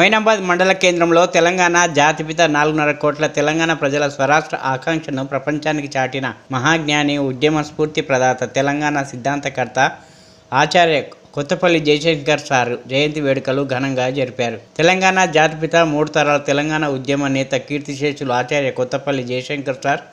మొయినాబాద్ మండల కేంద్రంలో తెలంగాణ జాతిపిత 4.5 కోట్ల తెలంగాణ ప్రజల స్వరాష్ట్ర ఆకాంక్షను ప్రపంచానికి చాటిన మహాజ్ఞాని, ఉద్యమ స్ఫూర్తి ప్రదాత, తెలంగాణ సిద్ధాంతకర్త ఆచార్య కొత్తపల్లి జయశంకర్ సార్ జయంతి వేడుకలు ఘనంగా జరిపారు. తెలంగాణ జాతిపిత, 3 తరాల తెలంగాణ ఉద్యమ నేత, కీర్తిశేషులు ఆచార్య కొత్తపల్లి జయశంకర్ సార్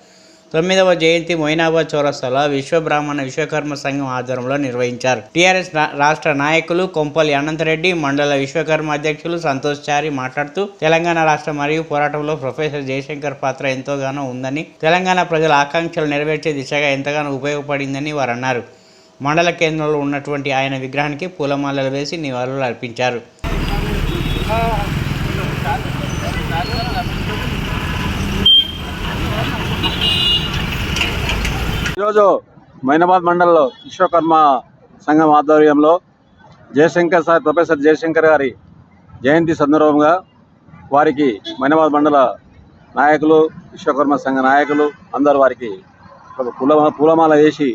9వ జయంతి మొయినాబాద్ చౌరస్తాలో విశ్వబ్రాహ్మణ విశ్వకర్మ సంఘం ఆధ్వర్యంలో నిర్వహించారు. టీఆర్ఎస్ రాష్ట్ర నాయకులు కొంపల్లి అనంతరెడ్డి, మండల విశ్వకర్మ అధ్యక్షులు సంతోష్ చారి మాట్లాడుతూ తెలంగాణ రాష్ట్ర మరియు పోరాటంలో ప్రొఫెసర్ జయశంకర్ పాత్ర ఎంతోగానో ఉందని, తెలంగాణ ప్రజల ఆకాంక్షలు నెరవేర్చే దిశగా ఎంతగానో ఉపయోగపడిందని వారు అన్నారు. మండల కేంద్రంలో ఉన్నటువంటి ఆయన విగ్రహానికి పూలమాలలు వేసి నివాళులు అర్పించారు. ఈరోజు మొయినాబాద్ మండలంలో విశ్వకర్మ సంఘం ఆధ్వర్యంలో జయశంకర్ సార్, ప్రొఫెసర్ జయశంకర్ గారి జయంతి సందర్భంగా వారికి మొయినాబాద్ మండల నాయకులు, విశ్వకర్మ సంఘ నాయకులు అందరూ వారికి పూలమాల వేసి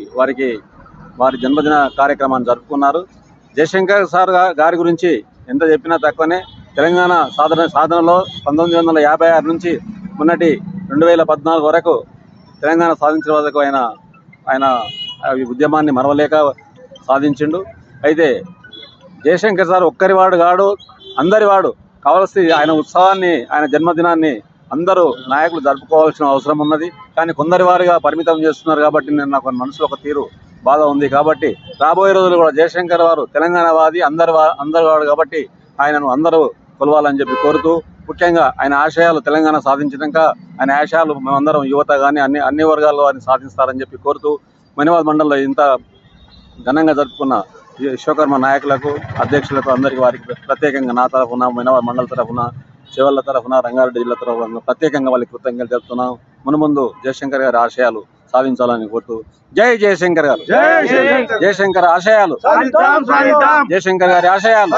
వారి జన్మదిన కార్యక్రమాన్ని జరుపుకున్నారు. జయశంకర్ సార్ గారి గురించి ఎంత చెప్పినా తక్కువనే. తెలంగాణ సాధనలో 1956 నుంచి మొన్నటి 2014 వరకు తెలంగాణ సాధించిన వరకు ఆయన ఉద్యమాన్ని మరవలేక సాధించిండు. అయితే జయశంకర్ సార్ ఒక్కరివాడు కాడు, అందరివాడు. కావలసి ఆయన ఉత్సవాన్ని, ఆయన జన్మదినాన్ని అందరూ నాయకులు జరుపుకోవాల్సిన అవసరం ఉన్నది. కానీ కొందరి వారిగా పరిమితం చేస్తున్నారు కాబట్టి నాకు మనసులో ఒక తీరు బాధ ఉంది. కాబట్టి రాబోయే రోజులు కూడా జయశంకర్ వారు తెలంగాణవాది, అందరివాడు కాబట్టి ఆయనను అందరూ కొలవాలని చెప్పి కోరుతూ, ముఖ్యంగా ఆయన ఆశయాలు తెలంగాణ సాధించినాక ఆయన ఆశయాలు మేమందరం యువత కానీ అన్ని వర్గాల్లో వారిని సాధిస్తారని చెప్పి కోరుతూ, మొయినాబాద్ మండలంలో ఇంత ఘనంగా జరుపుకున్న విశ్వకర్మ నాయకులకు, అధ్యక్షులకు అందరికీ వారికి ప్రత్యేకంగా నా తరఫున, మొయినాబాద్ మండల తరఫున, చెవెళ్ల తరఫున, రంగారెడ్డి జిల్లా తరఫున ప్రత్యేకంగా వాళ్ళకి కృతజ్ఞతలు చెప్తున్నాం. మునుముందు జయశంకర్ గారి ఆశయాలు సాధించాలని కోరుతూ, జై జయశంకర్ గారు, జయశంకర్ ఆశయాలు, జయశంకర్ గారి ఆశయాలు,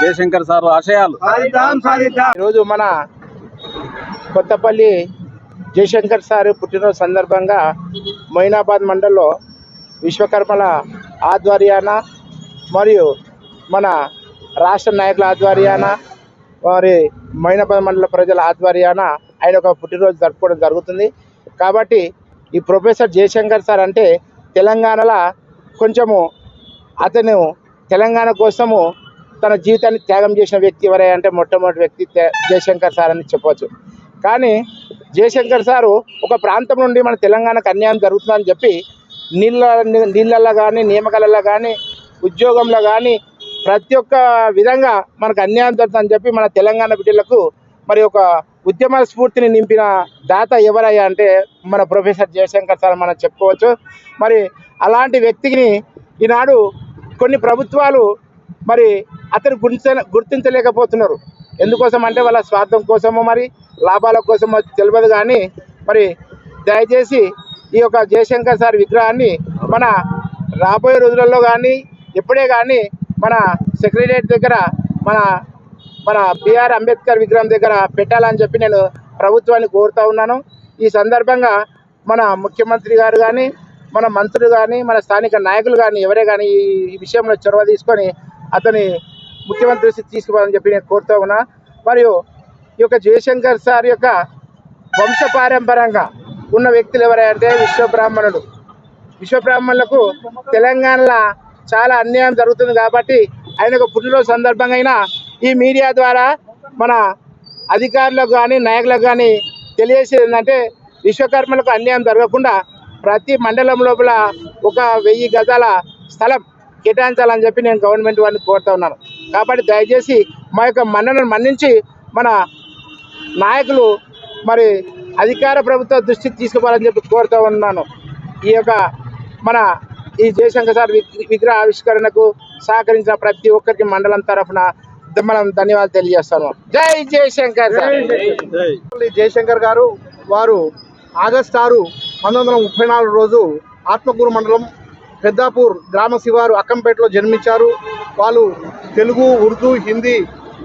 జయశంకర్ సార్ ఆశయాలు. ఈరోజు మన కొత్తపల్లి జయశంకర్ సార్ పుట్టినరోజు సందర్భంగా మొయినాబాద్ మండలంలో విశ్వకర్మల ఆధ్వర్యాన మరియు మన రాష్ట్ర నాయకుల ఆధ్వర్యాన, మరి మొయినాబాద్ మండల ప్రజల ఆధ్వర్యాన ఆయన ఒక పుట్టినరోజు జరుపుకోవడం జరుగుతుంది. కాబట్టి ఈ ప్రొఫెసర్ జయశంకర్ సార్ అంటే తెలంగాణలో కొంచెము అతను తెలంగాణ కోసము తన జీవితాన్ని త్యాగం చేసిన వ్యక్తి ఎవరై అంటే మొట్టమొదటి వ్యక్తి జయశంకర్ సార్ అని చెప్పవచ్చు. కానీ జయశంకర్ సారు ఒక ప్రాంతం నుండి మన తెలంగాణకు అన్యాయం జరుగుతుందని చెప్పి నీళ్ళల్లో కానీ, నియామకాలలో కానీ, ఉద్యోగంలో కానీ ప్రతి ఒక్క విధంగా మనకు అన్యాయం జరుగుతుందని చెప్పి మన తెలంగాణ బిడ్డలకు మరి ఒక ఉద్యమ స్ఫూర్తిని నింపిన దాత ఎవరయ్యా అంటే మన ప్రొఫెసర్ జయశంకర్ సార్ మనం చెప్పుకోవచ్చు. మరి అలాంటి వ్యక్తిని ఈనాడు కొన్ని ప్రభుత్వాలు మరి అతను గుర్తించలేకపోతున్నారు. ఎందుకోసం అంటే వాళ్ళ స్వార్థం కోసమో మరి లాభాల కోసమో తెలియదు. కానీ మరి దయచేసి ఈ యొక్క జయశంకర్ సార్ విగ్రహాన్ని మన రాబోయే రోజులలో కానీ ఎప్పుడే కానీ మన సెక్రటరియట్ దగ్గర మన బిఆర్ అంబేద్కర్ విగ్రహం దగ్గర పెట్టాలని చెప్పి నేను ప్రభుత్వాన్ని కోరుతూ ఉన్నాను. ఈ సందర్భంగా మన ముఖ్యమంత్రి గారు కానీ, మన మంత్రులు కానీ, మన స్థానిక నాయకులు కానీ ఎవరే కానీ ఈ విషయంలో చొరవ తీసుకొని అతని ముఖ్యమంత్రి తీసుకోవాలని చెప్పి నేను కోరుతూ ఉన్నా. మరియు ఈ యొక్క జయశంకర్ సార్ యొక్క వంశపారంపరంగా ఉన్న వ్యక్తులు ఎవరంటే విశ్వబ్రాహ్మణులు. విశ్వబ్రాహ్మణులకు తెలంగాణలో చాలా అన్యాయం జరుగుతుంది కాబట్టి ఆయన ఒక పుట్టినరోజు సందర్భంగా అయినా ఈ మీడియా ద్వారా మన అధికారులకు కానీ, నాయకులకు కానీ తెలియజేసేది ఏంటంటే విశ్వకర్మలకు అన్యాయం జరగకుండా ప్రతి మండలం లోపల 1000 గజాల స్థలం కేటాయించాలని చెప్పి నేను గవర్నమెంట్ వారిని కోరుతూ ఉన్నాను. కాబట్టి దయచేసి మా యొక్క మన్ననను మన్నించి మన నాయకులు మరి అధికార ప్రభుత్వ దృష్టికి తీసుకుపోవాలని చెప్పి కోరుతూ ఉన్నాను. ఈ యొక్క మన ఈ జయశంకర్ సార్ విగ్రహ ఆవిష్కరణకు సహకరించిన ప్రతి ఒక్కరికి మండలం తరఫున మనం ధన్యవాదాలు తెలియజేస్తాను. జై జయశంకర్ సార్. జయశంకర్ గారు వారు ఆగస్టు 6, 1934 రోజు ఆత్మకూరు మండలం పెద్దాపూర్ గ్రామ శివారు అక్కంపేటలో జన్మించారు. వాళ్ళు తెలుగు, ఉర్దూ, హిందీ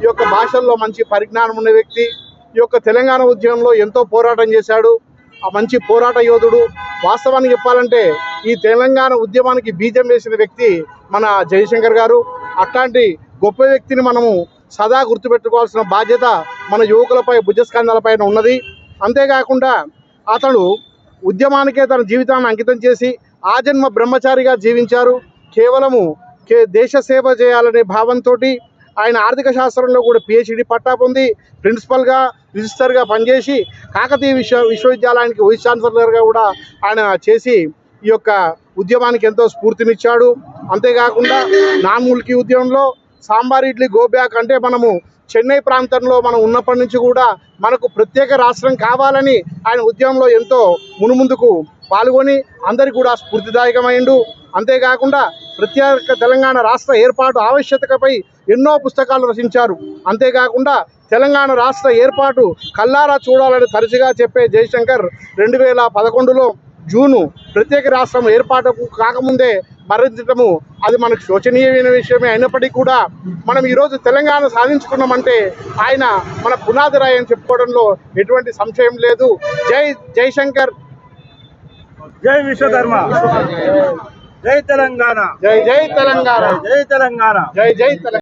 ఈ యొక్క భాషల్లో మంచి పరిజ్ఞానం ఉన్న వ్యక్తి. ఈ యొక్క తెలంగాణ ఉద్యమంలో ఎంతో పోరాటం చేశాడు. ఆ మంచి పోరాట యోధుడు. వాస్తవానికి చెప్పాలంటే ఈ తెలంగాణ ఉద్యమానికి బీజం వేసిన వ్యక్తి మన జయశంకర్ గారు. అట్లాంటి గొప్ప వ్యక్తిని మనము సదా గుర్తుపెట్టుకోవాల్సిన బాధ్యత మన యువకులపై భుజస్కంధాలపైన ఉన్నది. అంతేకాకుండా అతడు ఉద్యమానికే తన జీవితాన్ని అంకితం చేసి ఆజన్మ బ్రహ్మచారిగా జీవించారు. కేవలము దేశ సేవ చేయాలనే భావంతో ఆయన ఆర్థిక శాస్త్రంలో కూడా PhD పట్టా పొంది ప్రిన్సిపల్గా రిజిస్టర్గా పనిచేసి కాకతీయ విశ్వవిద్యాలయానికి వైస్ ఛాన్సలర్గా కూడా ఆయన చేసి ఈ యొక్క ఉద్యమానికి ఎంతో స్ఫూర్తినిచ్చాడు. అంతేకాకుండా నాన్ ముల్కీ ఉద్యమంలో సాంబార్ ఇడ్లీ గో బ్యాక్ అంటే మనము చెన్నై ప్రాంతంలో మనం ఉన్నప్పటి నుంచి కూడా మనకు ప్రత్యేక రాష్ట్రం కావాలని ఆయన ఉద్యమంలో ఎంతో మునుముందుకు పాల్గొని అందరికీ కూడా స్ఫూర్తిదాయకమైండు. అంతేకాకుండా ప్రత్యేక తెలంగాణ రాష్ట్ర ఏర్పాటు ఆవశ్యకతపై ఎన్నో పుస్తకాలు రచించారు. అంతేకాకుండా తెలంగాణ రాష్ట్ర ఏర్పాటు కల్లారా చూడాలని తరచుగా చెప్పే జయశంకర్ 2011లో జూను ప్రత్యేక రాష్ట్రం ఏర్పాటు కాకముందే మరణించటము అది మనకు శోచనీయమైన విషయమే. అయినప్పటికీ కూడా మనం ఈరోజు తెలంగాణ సాధించుకున్నామంటే ఆయన మన పునాది రాయి అని చెప్పుకోవడంలో ఎటువంటి సంశయం లేదు. జై జయశంకర్, జై విశ్వకర్మ, జై తెలంగాణ, జై జై తెలంగాణ, జై తెలంగాణ, జై జై తెలంగాణ.